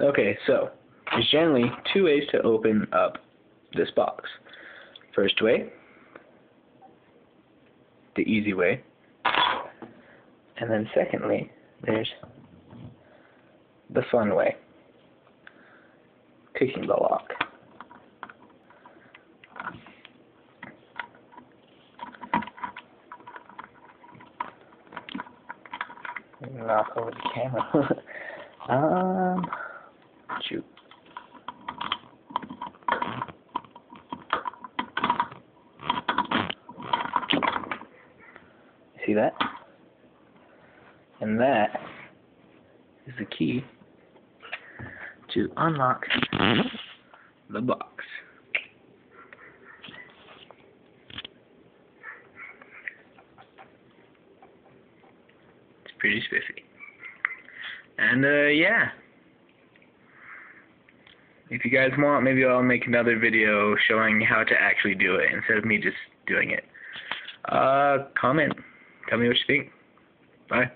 Okay, so there's generally two ways to open up this box. First way, the easy way, and then secondly, there's the fun way, picking the lock. Knock over the camera. Shoot. See that? And that is the key to unlock the box. It's pretty spiffy. And yeah. If you guys want, maybe I'll make another video showing how to actually do it instead of me just doing it. Comment. Tell me what you think. Bye.